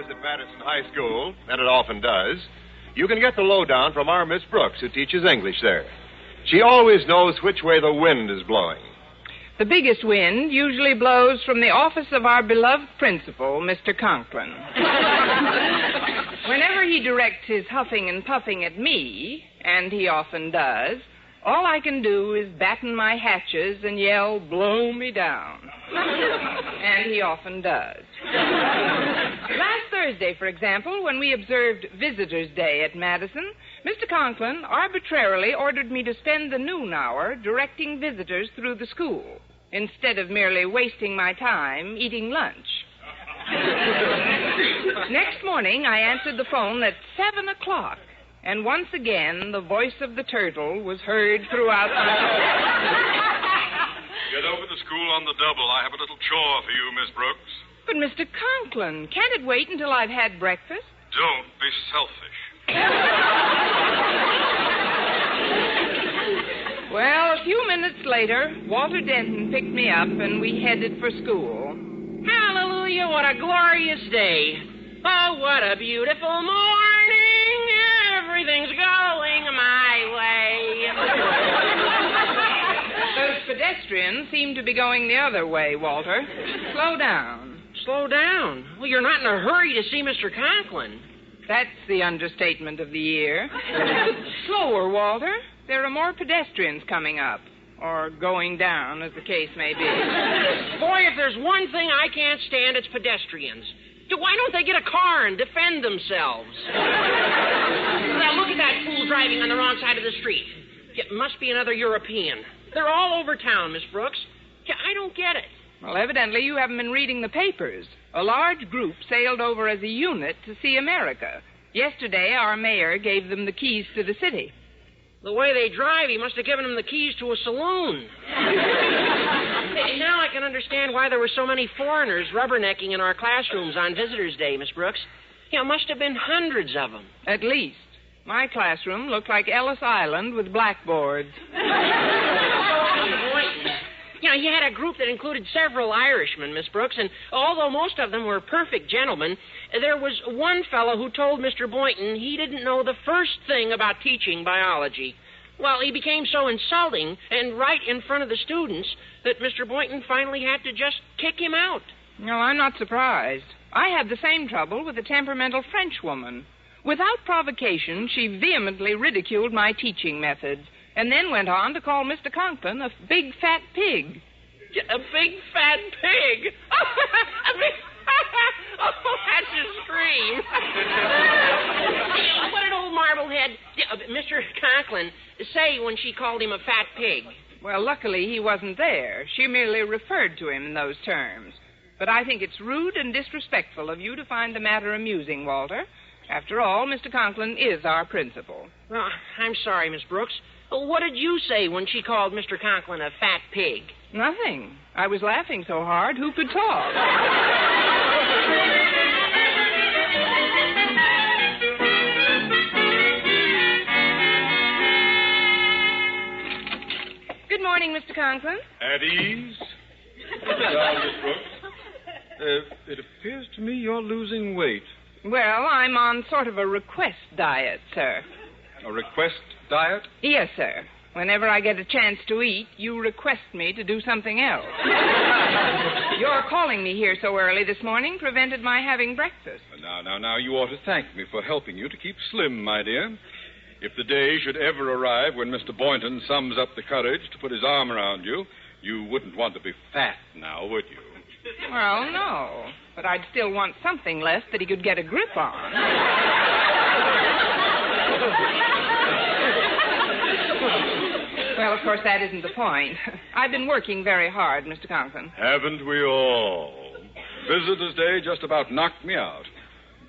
hours at Madison High School, and it often does, you can get the lowdown from our Miss Brooks, who teaches English there. She always knows which way the wind is blowing. The biggest wind usually blows from the office of our beloved principal, Mr. Conklin. Whenever he directs his huffing and puffing at me, and he often does, all I can do is batten my hatches and yell, "Blow me down." And he often does. Last Thursday, for example, when we observed Visitors' Day at Madison, Mr. Conklin arbitrarily ordered me to spend the noon hour directing visitors through the school, instead of merely wasting my time eating lunch. Next morning, I answered the phone at 7 o'clock, and once again, the voice of the turtle was heard throughout the... Get over to school on the double. I have a little chore for you, Miss Brooks. But, Mr. Conklin, can't it wait until I've had breakfast? Don't be selfish. Well, a few minutes later, Walter Denton picked me up, and we headed for school. Hallelujah, what a glorious day. Oh, what a beautiful morning. Everything's going my way. Those pedestrians seem to be going the other way, Walter. Slow down. Slow down? Well, you're not in a hurry to see Mr. Conklin. That's the understatement of the year. Slower, Walter. There are more pedestrians coming up. Or going down, as the case may be. Boy, if there's one thing I can't stand, it's pedestrians. Why don't they get a car and defend themselves? Now, look at that fool driving on the wrong side of the street. It must be another European. They're all over town, Miss Brooks. I don't get it. Well, evidently you haven't been reading the papers. A large group sailed over as a unit to see America. Yesterday, our mayor gave them the keys to the city. The way they drive, he must have given them the keys to a saloon. Hey, now I can understand why there were so many foreigners rubbernecking in our classrooms on Visitors' Day, Miss Brooks. Must have been hundreds of them. At least. My classroom looked like Ellis Island with blackboards. He had a group that included several Irishmen, Miss Brooks, and although most of them were perfect gentlemen, there was one fellow who told Mr. Boynton he didn't know the first thing about teaching biology. Well, he became so insulting and right in front of the students that Mr. Boynton finally had to just kick him out. No, I'm not surprised. I had the same trouble with a temperamental Frenchwoman. Without provocation, she vehemently ridiculed my teaching methods, and then went on to call Mr. Conklin a big fat pig. A big fat pig? Oh, that's a scream. What an old marblehead. Mr. Conklin say when she called him a fat pig. Well, luckily he wasn't there. She merely referred to him in those terms. But I think it's rude and disrespectful of you to find the matter amusing, Walter. After all, Mr. Conklin is our principal. Well, I'm sorry, Miss Brooks. What did you say when she called Mr. Conklin a fat pig? Nothing. I was laughing so hard, who could talk? Good morning, Mr. Conklin. At ease. Now, Miss Brooks. It appears to me you're losing weight. Well, I'm on sort of a request diet, sir. A request diet? Yes, sir. Whenever I get a chance to eat, you request me to do something else. Your calling me here so early this morning prevented my having breakfast. Now, you ought to thank me for helping you to keep slim, my dear. If the day should ever arrive when Mr. Boynton sums up the courage to put his arm around you, you wouldn't want to be fat now, would you? Well, no. But I'd still want something left that he could get a grip on. Well, of course, that isn't the point. I've been working very hard, Mr. Conklin. Haven't we all? Visitors' Day just about knocked me out.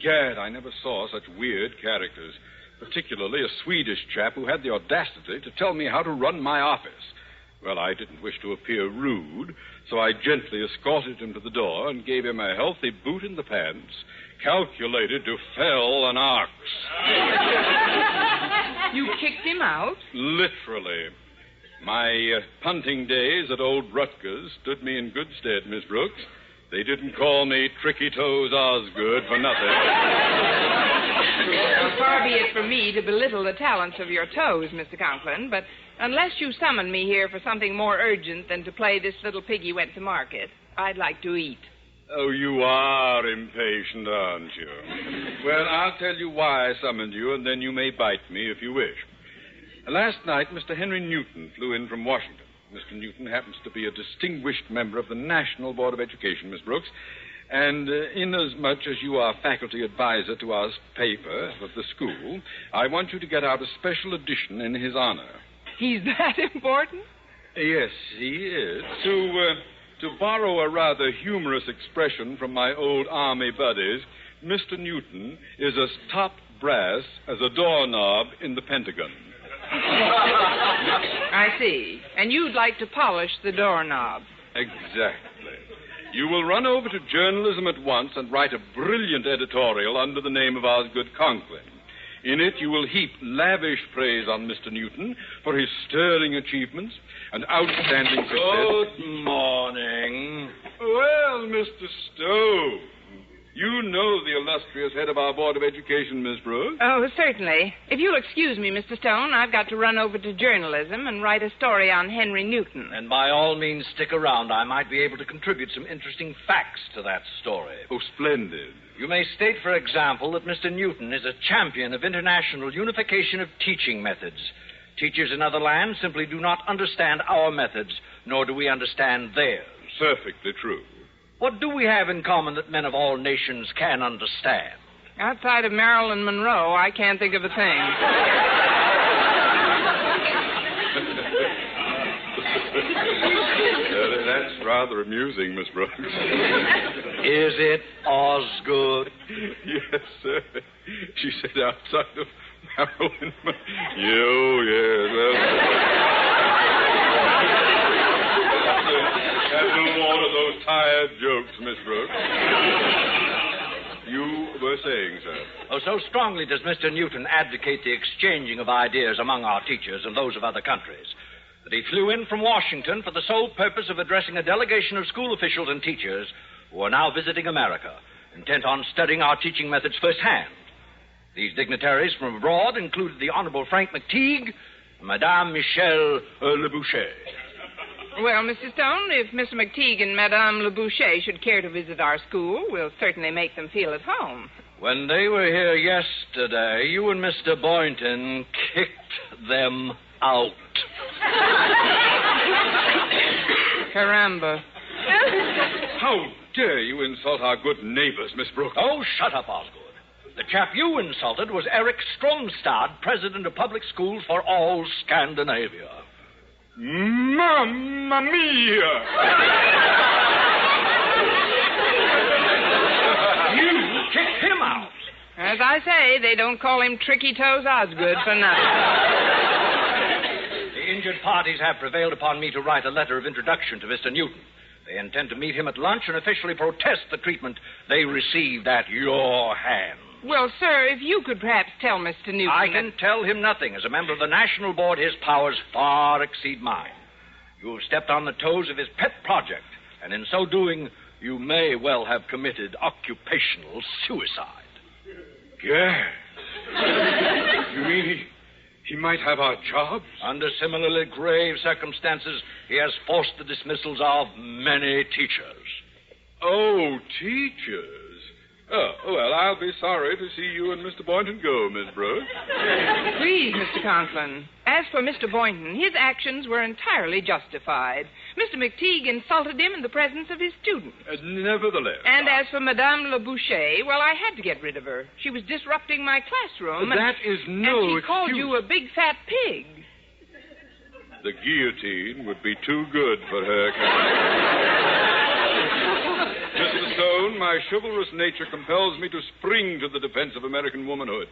Gad, I never saw such weird characters, particularly a Swedish chap who had the audacity to tell me how to run my office. Well, I didn't wish to appear rude, so I gently escorted him to the door and gave him a healthy boot in the pants, calculated to fell an ox. You kicked him out? Literally. My punting days at old Rutgers stood me in good stead, Miss Brooks. They didn't call me Tricky Toes Osgood for nothing. Well, far be it from me to belittle the talents of your toes, Mr. Conklin, but unless you summon me here for something more urgent than to play This Little Piggy Went to Market, I'd like to eat. Oh, you are impatient, aren't you? Well, I'll tell you why I summoned you, and then you may bite me if you wish. Last night, Mr. Henry Newton flew in from Washington. Mr. Newton happens to be a distinguished member of the National Board of Education, Miss Brooks, and inasmuch as you are faculty advisor to our paper of the school, I want you to get out a special edition in his honor. He's that important? Yes, he is. To borrow a rather humorous expression from my old army buddies, Mr. Newton is as top brass as a doorknob in the Pentagon. I see. And you'd like to polish the doorknob. Exactly. You will run over to journalism at once and write a brilliant editorial under the name of Osgood Conklin. In it, you will heap lavish praise on Mr. Newton for his sterling achievements and outstanding success. Good morning. Well, Mr. Stone, you know the illustrious head of our Board of Education, Miss Brooks. Oh, certainly. If you'll excuse me, Mr. Stone, I've got to run over to journalism and write a story on Henry Newton. And by all means, stick around. I might be able to contribute some interesting facts to that story. Oh, splendid. You may state, for example, that Mr. Newton is a champion of international unification of teaching methods. Teachers in other lands simply do not understand our methods, nor do we understand theirs. Perfectly true. What do we have in common that men of all nations can understand? Outside of Marilyn Monroe, I can't think of a thing. That's rather amusing, Miss Brooks. Is it Osgood? Yes, sir. She said outside of Marilyn Monroe. Have no more of those tired jokes, Miss Brooks. You were saying, sir. Oh, so strongly does Mr. Newton advocate the exchanging of ideas among our teachers and those of other countries that he flew in from Washington for the sole purpose of addressing a delegation of school officials and teachers who are now visiting America, intent on studying our teaching methods firsthand. These dignitaries from abroad included the Honorable Frank McTeague and Madame Michelle Leboucher. Well, Mr. Stone, if Mr. McTeague and Madame Leboucher should care to visit our school, we'll certainly make them feel at home. When they were here yesterday, you and Mr. Boynton kicked them out. Caramba. How dare you insult our good neighbors, Miss Brooks? Oh, shut up, Osgood. The chap you insulted was Eric Stromstad, president of public schools for all Scandinavia. Mamma mia! You kicked him out. As I say, they don't call him Tricky Toes Osgood for nothing. The injured parties have prevailed upon me to write a letter of introduction to Mr. Newton. They intend to meet him at lunch and officially protest the treatment they received at your hands. Well, sir, if you could perhaps tell Mr. Newton... I can tell him nothing. As a member of the National Board, his powers far exceed mine. You have stepped on the toes of his pet project, and in so doing, you may well have committed occupational suicide. Yes. You mean he might have our jobs? Under similarly grave circumstances, he has forced the dismissals of many teachers. Oh, teachers. Oh, well, I'll be sorry to see you and Mr. Boynton go, Miss Brooks. Please, Mr. Conklin. As for Mr. Boynton, his actions were entirely justified. Mr. McTeague insulted him in the presence of his students. Nevertheless. And as for Madame Leboucher, well, I had to get rid of her. She was disrupting my classroom. That is no and she called you a big fat pig. The guillotine would be too good for her kind. Mr. Stone, my chivalrous nature compels me to spring to the defense of American womanhood.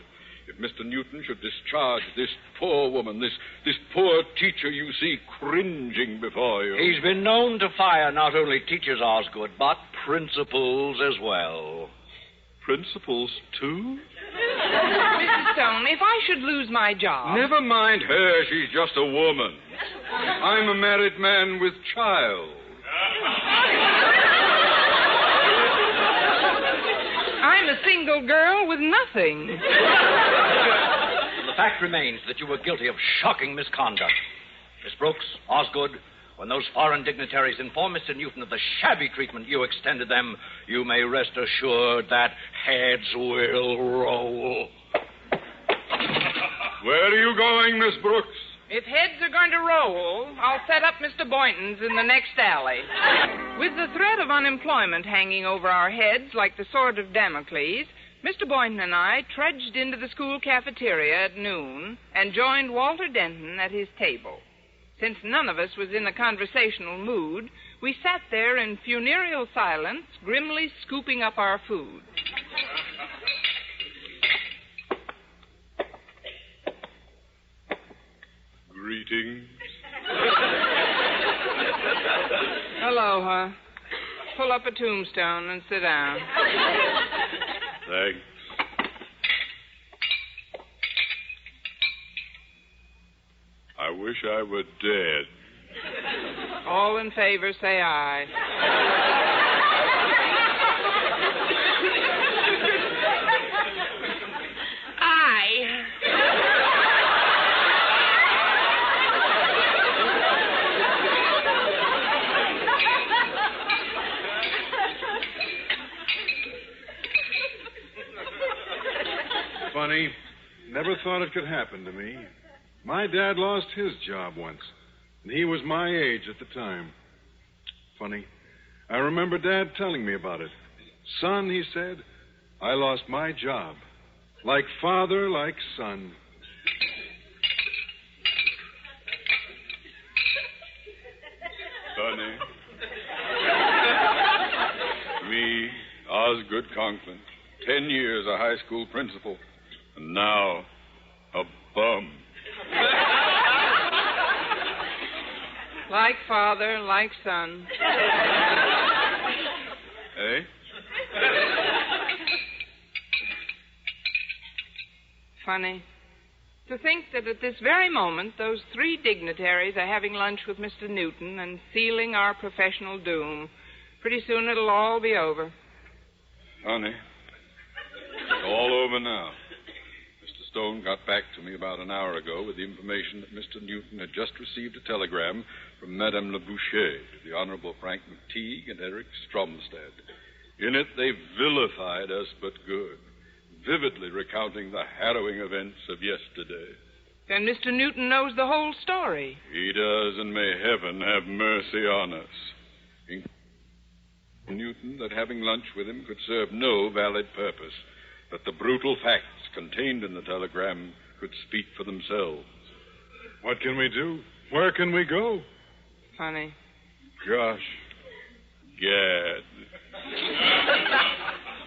If Mr. Newton should discharge this poor woman, this poor teacher you see cringing before you... He's been known to fire not only teachers, Osgood, but principals as well. Principals, too? Mr. Stone, if I should lose my job... Never mind her. She's just a woman. I'm a married man with child. single girl with nothing. The fact remains that you were guilty of shocking misconduct. Miss Brooks, Osgood, when those foreign dignitaries inform Mr. Newton of the shabby treatment you extended them, you may rest assured that heads will roll. Where are you going, Miss Brooks? If heads are going to roll, I'll set up Mr. Boynton's in the next alley. With the threat of unemployment hanging over our heads like the sword of Damocles, Mr. Boynton and I trudged into the school cafeteria at noon and joined Walter Denton at his table. Since none of us was in a conversational mood, we sat there in funereal silence, grimly scooping up our food. Greetings. Aloha. Pull up a tombstone and sit down. Thanks. I wish I were dead. All in favor, say aye. Aye. Funny. Never thought it could happen to me. My dad lost his job once, and he was my age at the time. Funny. I remember Dad telling me about it. Son, he said, I lost my job. Like father, like son. Sonny. Me, Osgood Conklin. 10 years a high school principal. And now, a bum. Like father, like son. Eh? Funny. To think that at this very moment, those three dignitaries are having lunch with Mr. Newton and sealing our professional doom. Pretty soon it'll all be over. Honey, it's all over now. Mr. Stone got back to me about an hour ago with the information that Mr. Newton had just received a telegram from Madame Le Boucher to the Honorable Frank McTeague and Eric Stromstad. In it, they vilified us but good, vividly recounting the harrowing events of yesterday. Then Mr. Newton knows the whole story. He does, and may heaven have mercy on us. Newton that having lunch with him could serve no valid purpose, that the brutal facts contained in the telegram could speak for themselves. What can we do? Where can we go? Funny. Gosh. Gad.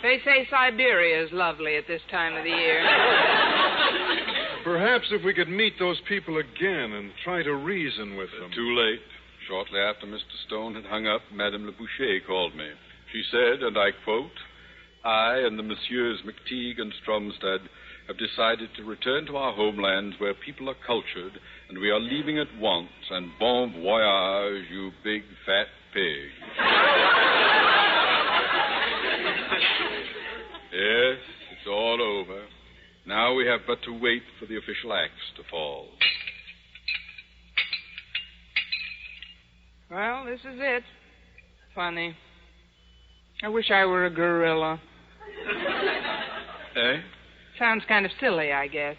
They say Siberia is lovely at this time of the year. Perhaps if we could meet those people again and try to reason with them. Too late. Shortly after Mr. Stone had hung up, Madame Le Boucher called me. She said, and I quote, I and the Messieurs McTeague and Stromstad have decided to return to our homelands where people are cultured, and we are leaving at once, and bon voyage, you big fat pig. Yes, it's all over. Now we have but to wait for the official axe to fall. Well, this is it. Funny. I wish I were a gorilla. Eh? Sounds kind of silly, I guess.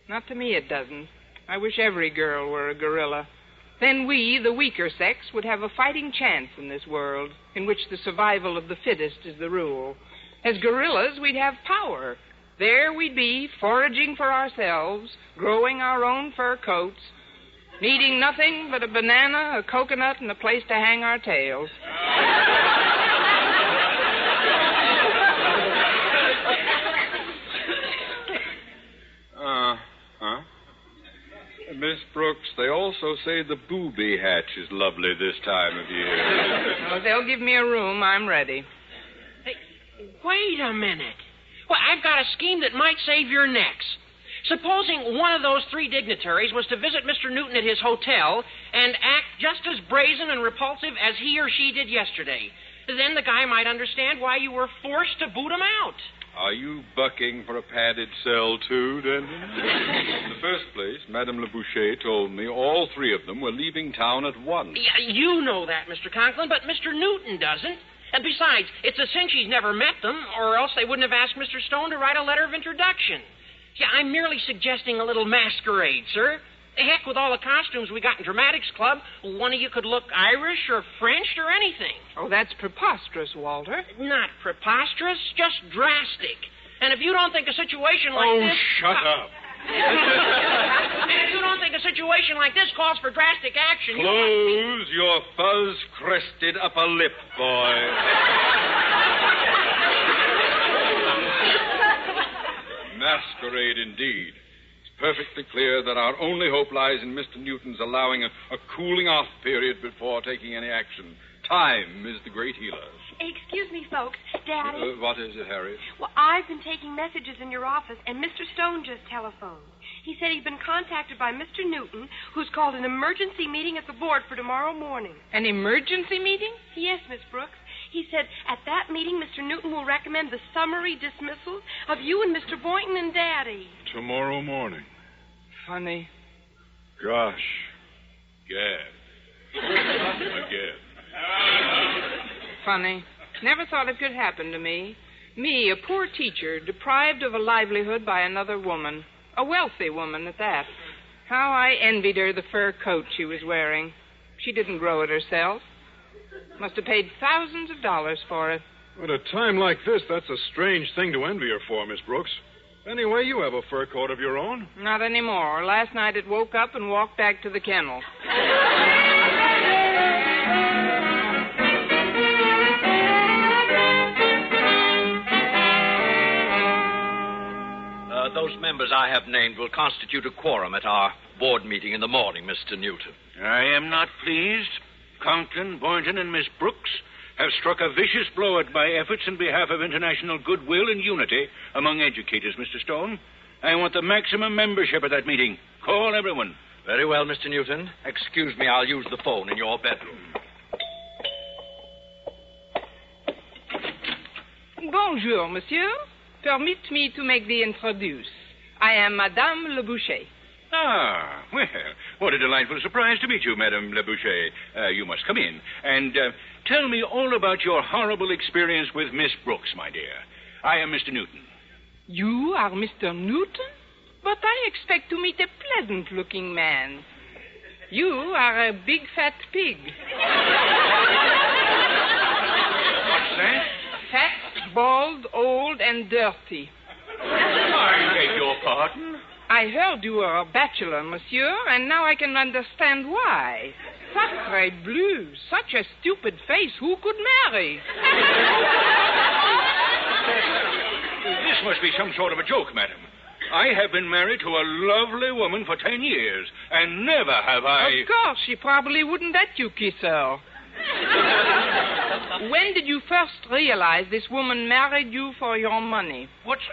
Not to me, it doesn't. I wish every girl were a gorilla. Then we, the weaker sex, would have a fighting chance in this world, in which the survival of the fittest is the rule. As gorillas, we'd have power. There we'd be, foraging for ourselves, growing our own fur coats, needing nothing but a banana, a coconut, and a place to hang our tails. Miss Brooks, they also say the booby hatch is lovely this time of year. Well, if they'll give me a room, I'm ready. Hey, wait a minute. Well, I've got a scheme that might save your necks. Supposing one of those three dignitaries was to visit Mr. Newton at his hotel and act just as brazen and repulsive as he or she did yesterday. Then the guy might understand why you were forced to boot him out. Are you bucking for a padded cell, too, Denton? In the first place, Madame Le Boucher told me all three of them were leaving town at once. Yeah, you know that, Mr. Conklin, but Mr. Newton doesn't. And besides, it's a cinch he's never met them, or else they wouldn't have asked Mr. Stone to write a letter of introduction. Yeah, I'm merely suggesting a little masquerade, sir. Heck, with all the costumes we got in Dramatics Club, one of you could look Irish or French or anything. Oh, that's preposterous, Walter. Not preposterous, just drastic. And if you don't think a situation like this... Oh, shut up. And if you don't think a situation like this calls for drastic action... Close your fuzz-crested upper lip, boy. Masquerade, indeed. Perfectly clear that our only hope lies in Mr. Newton's allowing a cooling-off period before taking any action. Time is the great healer. Excuse me, folks. Daddy. What is it, Harriet? Well, I've been taking messages in your office, and Mr. Stone just telephoned. He said he'd been contacted by Mr. Newton, who's called an emergency meeting at the board for tomorrow morning. An emergency meeting? Yes, Miss Brooks. He said at that meeting, Mr. Newton will recommend the summary dismissal of you and Mr. Boynton and Daddy. Tomorrow morning. Funny. Gosh. Gad. Again. Funny. Never thought it could happen to me. Me, a poor teacher, deprived of a livelihood by another woman. A wealthy woman at that. How I envied her the fur coat she was wearing. She didn't grow it herself. Must have paid thousands of dollars for it. At a time like this, that's a strange thing to envy her for, Miss Brooks. Anyway, you have a fur coat of your own. Not anymore. Last night it woke up and walked back to the kennel. Those members I have named will constitute a quorum at our board meeting in the morning, Mr. Newton. I am not pleased. Conklin, Boynton, and Miss Brooks have struck a vicious blow at my efforts in behalf of international goodwill and unity among educators, Mr. Stone. I want the maximum membership at that meeting. Call everyone. Very well, Mr. Newton. Excuse me, I'll use the phone in your bedroom. Bonjour, monsieur. Permit me to make the introduce. I am Madame Le Boucher. Ah, well, what a delightful surprise to meet you, Madame Le Boucher. You must come in. And tell me all about your horrible experience with Miss Brooks, my dear. I am Mr. Newton. You are Mr. Newton? But I expect to meet a pleasant-looking man. You are a big fat pig. What's that? Fat, bald, old, and dirty. I beg your pardon? I heard you were a bachelor, monsieur, and now I can understand why. Sacre bleu, such a stupid face, who could marry? This must be some sort of a joke, madam. I have been married to a lovely woman for 10 years, and never have I... Of course, she probably wouldn't let you kiss her. When did you first realize this woman married you for your money? What's...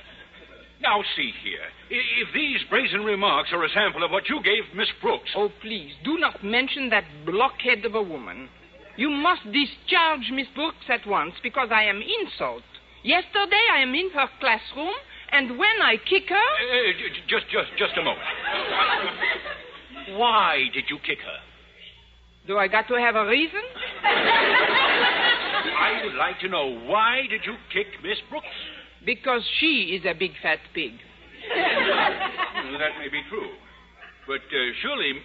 Now, see here. If these brazen remarks are a sample of what you gave Miss Brooks... Oh, please, do not mention that blockhead of a woman. You must discharge Miss Brooks at once, because I am insult. Yesterday, I am in her classroom, and when I kick her... Just a moment. Why did you kick her? Do I got to have a reason? I would like to know, why did you kick Miss Brooks? Because she is a big fat pig. That may be true. But surely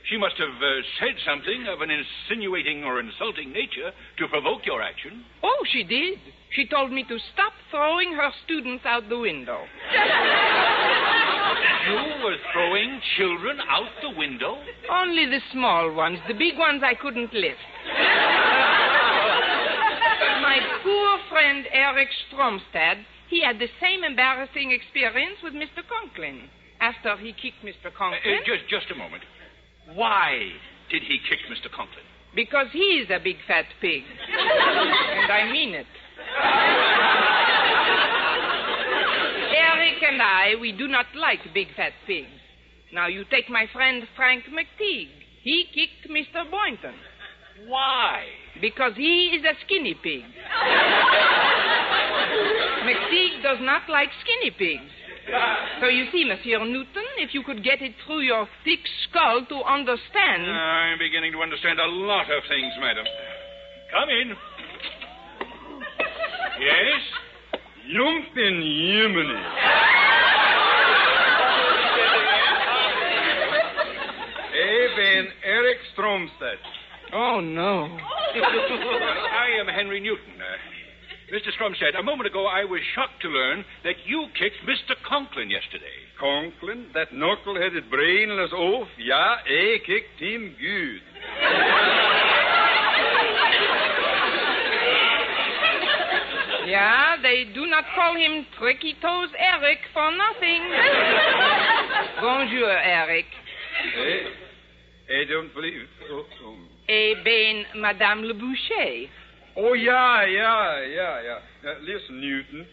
she must have said something of an insinuating or insulting nature to provoke your action. Oh, she did. She told me to stop throwing her students out the window. You were throwing children out the window? Only the small ones. The big ones I couldn't lift. My poor friend Eric Stromstad, he had the same embarrassing experience with Mr. Conklin. After he kicked Mr. Conklin... Just a moment. Why did he kick Mr. Conklin? Because he's a big fat pig. And I mean it. Eric and I, we do not like big fat pigs. Now, you take my friend Frank McTeague. He kicked Mr. Boynton. Why Because he is a skinny pig. McTeague does not like skinny pigs. So you see, Monsieur Newton, if you could get it through your thick skull to understand... I'm beginning to understand a lot of things, madam. Come in. Yes? Jumpin' Yemeni. Ik ben Eric Stromstad. Oh, no. I am Henry Newton. Mr. Stromstad, a moment ago I was shocked to learn that you kicked Mr. Conklin yesterday. Conklin, that knuckle-headed brainless oaf? Ja, ik kicked him good. Yeah, they do not call him Tricky Toes Eric for nothing. Bonjour, Eric. I don't believe... Eh bien, Madame Le Boucher. Oh, ja. Listen, Newton.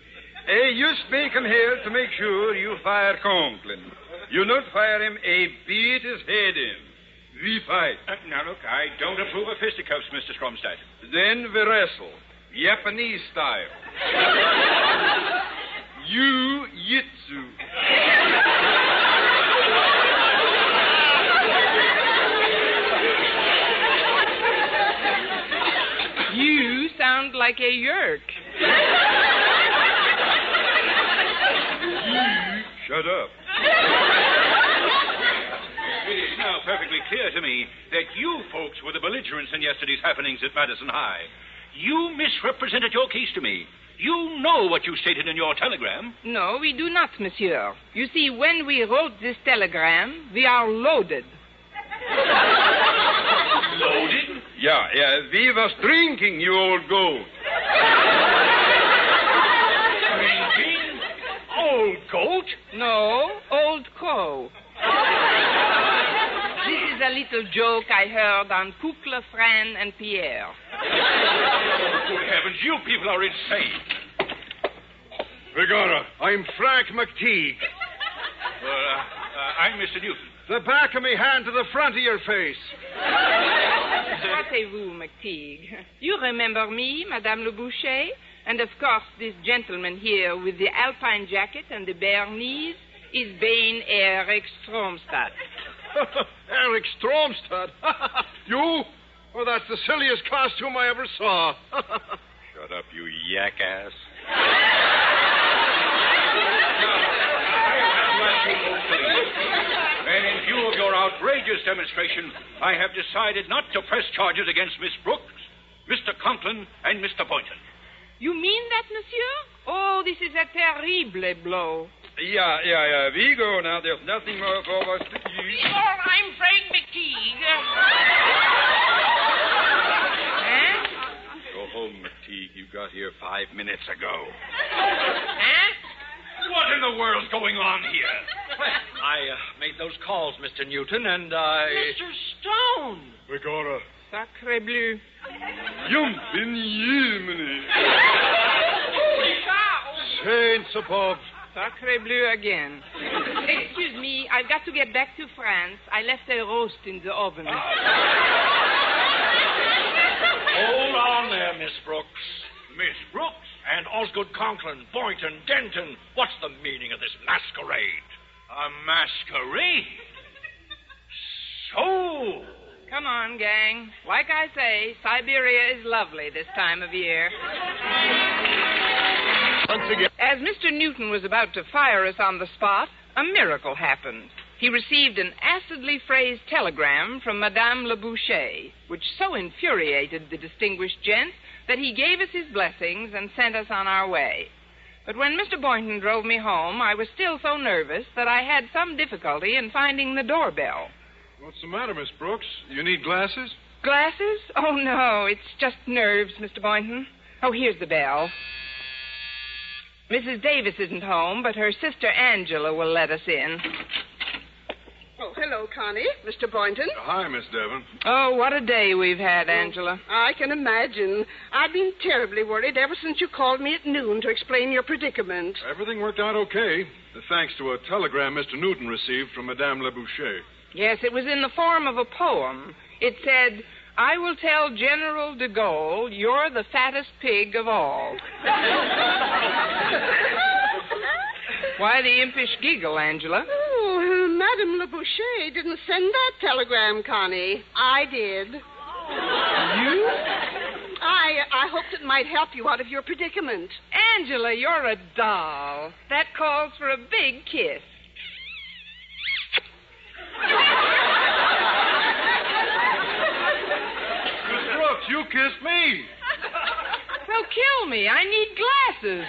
I just make him here to make sure you fire Conklin. You not fire him, I beat his head in. We fight. Now, look, I don't approve of fisticuffs, Mr. Stromstad. Then we wrestle. Japanese style. Jiu-jitsu. You sound like a yerk. Shut up. It is now perfectly clear to me that you folks were the belligerents in yesterday's happenings at Madison High. You misrepresented your case to me. You know what you stated in your telegram. No, we do not, monsieur. You see, when we wrote this telegram, we are loaded. Loaded? Yeah, we was drinking, you old goat. Drinking? Old goat? No, old crow. This is a little joke I heard on Poucle, Fran, and Pierre. Good heavens, you people are insane. Begorra, I'm Frank McTeague. I'm Mr. Newton. The back of me hand to the front of your face. Rappelez-vous, McTeague. You remember me, Madame Le Boucher? And, of course, this gentleman here with the alpine jacket and the bare knees is Bain Eric Stromstad. Eric Stromstad? You? Oh, that's the silliest costume I ever saw. Shut up, you yak-ass. And in view of your outrageous demonstration, I have decided not to press charges against Miss Brooks, Mr. Conklin, and Mr. Boynton. You mean that, monsieur? Oh, this is a terrible blow. Yeah. We go now. There's nothing more for us to do. I'm Frank McTeague. Go home, McTeague. You got here 5 minutes ago. What in the world's going on here? I made those calls, Mr. Newton, and I... Mr. Stone. Begorra. Sacre bleu. Jumpin' Yemeni. Saints above. Sacre bleu again. Excuse me, I've got to get back to France. I left a roast in the oven. Hold on there, Miss Brooks. Miss Brooks? And Osgood Conklin, Boynton, Denton. What's the meaning of this masquerade? A masquerade? So... Come on, gang. Like I say, Siberia is lovely this time of year. Once again. As Mr. Newton was about to fire us on the spot, a miracle happened. He received an acidly phrased telegram from Madame Le Boucher, which so infuriated the distinguished gent that he gave us his blessings and sent us on our way. But when Mr. Boynton drove me home, I was still so nervous that I had some difficulty in finding the doorbell. What's the matter, Miss Brooks? You need glasses? Glasses? Oh, no, it's just nerves, Mr. Boynton. Oh, here's the bell. Mrs. Davis isn't home, but her sister Angela will let us in. Oh, hello, Connie. Mr. Boynton. Hi, Miss Devon. Oh, what a day we've had, Angela. I can imagine. I've been terribly worried ever since you called me at noon to explain your predicament. Everything worked out okay, thanks to a telegram Mr. Newton received from Madame Le Boucher. Yes, it was in the form of a poem. It said, I will tell General de Gaulle you're the fattest pig of all. Why the impish giggle, Angela? Oh, Madame Le Boucher didn't send that telegram, Connie. I did. You? I hoped it might help you out of your predicament. Angela, you're a doll. That calls for a big kiss. Miss Brooks, you kissed me. Well, kill me. I need glasses.